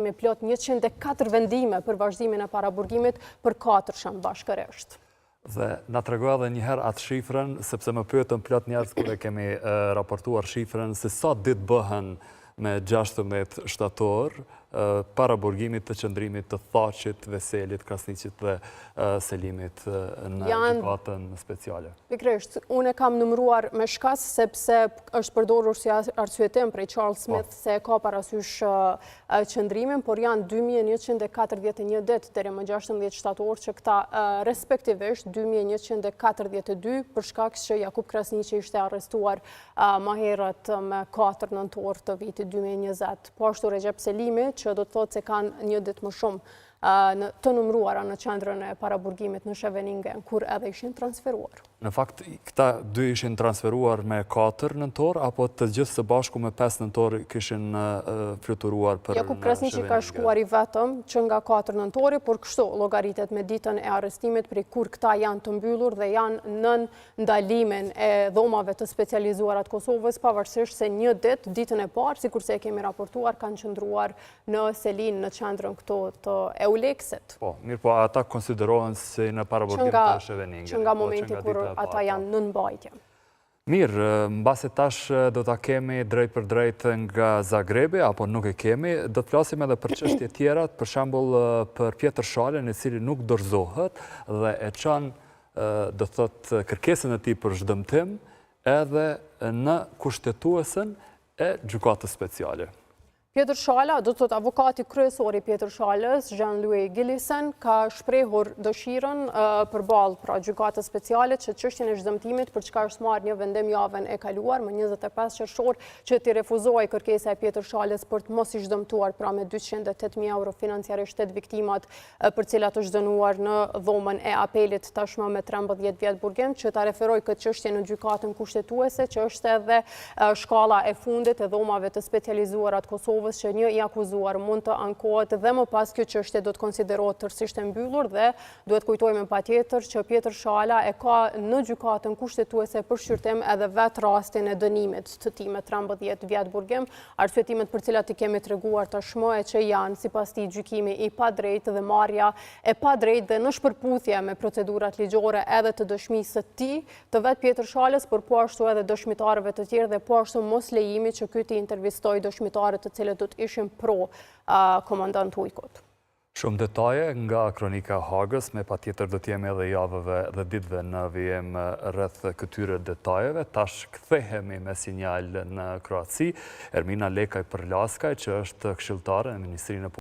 me plot 104 vendime për vazhdimin e paraburgimit për 4 shëmë bashkëresht. Dhe na tregoj edhe njëherë atë shifrën, sepse më pyetën plot njerëz kur e kemi raportuar shifrën, se sa ditë bëhen me 16 shtator, para burgimit të qëndrimit të Thaqit, Veselit, Krasniqit dhe Selimit në gjykatën speciale. Pikrisht, unë e kam numëruar me shkas, sepse është përdorur si arsyetim prej Charles Smith se ka parasysh qëndrimin, por janë 2141 ditë deri më 16 shtator që këta respektivisht 2142 për shkak që Jakub Krasniqi ishte arrestuar më herët me 4 nëntor të vitit 2020. Po ashtu Recep Selimi, që do të thotë se kanë një ditë më shumë të numëruara në qendrën e paraburgimit në Scheveningen, kur edhe ishin transferuar. Në fakt, këta dy ishin transferuar me 4 nëntor, apo të gjithë së bashku me 5 nëntor kishin fluturuar për në Jakub Krasniqi ka shkuar i vetëm që nga 4 nëntori, por kështu llogaritet me ditën e arrestimit prej kur këta janë të mbyllur dhe janë nën ndalimin e dhomave të specializuara të Kosovës, pavarësisht se një ditën e parë, sikurse e kemi raportuar, kanë qëndruar në Selin, në qendrën këto të Euleksit. Po, mirë po, ata konsiderohen si në paraburgim të Scheveningen. Që nga momenti kur ata janë në mbajtje. Mirë, mbase tash do ta kemi drejt për drejt nga Zagrebi, apo nuk e kemi, do të flasim edhe për çështje tjera, për shembull për Pjetër Shalën, i cili nuk dorëzohet dhe e çon, do thotë, kërkesën e tij për zhdëmtim edhe në kushtetuesën e gjykatës speciale. Pjetër Shala, do të thotë avokati kryesor i Pjetër Shalës, Jean-Louis Gillison, ka shprehur dëshirën përballë pra gjykatës speciale që çështjen e zhdëmtimit për çka është marrë një vendim javën e kaluar më 25 qershor që t'i refuzoi kërkesa e Pjetër Shalës për të mos i zhdëmtuar pra me 208.000 euro financiarisht 8 viktimat për cilat është dënuar në dhomën e apelit tashmë me 13 vjet burgim, që ta referoi këtë çështje në gjykatën kushtetuese, që është edhe shkalla e fundit e dhomave të specializuara të Kosovës, që një i akuzuar mund të ankohet dhe më pas kjo çështje do të konsiderohet tërësisht e mbyllur dhe duhet kujtojmë patjetër që Pjetër Shala e ka në gjykatën kushtetuese për shqyrtim edhe vetë rastin e dënimit të tij me 13 vjet burgim. Arsyetimet për cilat i kemi treguar tashmë e që janë sipas tij gjykimi i padrejtë dhe marrja e padrejtë dhe në shpërputhje me procedurat ligjore edhe të dëshmisë së tij të vetë Pjetër Shalës, por po ashtu edhe dëshmitarëve të tjerë dhe po ashtu mos lejimi që ky të intervistoj dëshmitarët të cilët do të ishin pro komandant Ujkut. Shumë detaje nga kronika Hagës, me patjetër do t'jemi edhe javëve dhe ditëve në vijim rreth këtyre detajeve. Tash kthehemi me sinjal në Kroaci. Ermina Lekaj Përlaskaj, që është këshilltare në Ministrinë e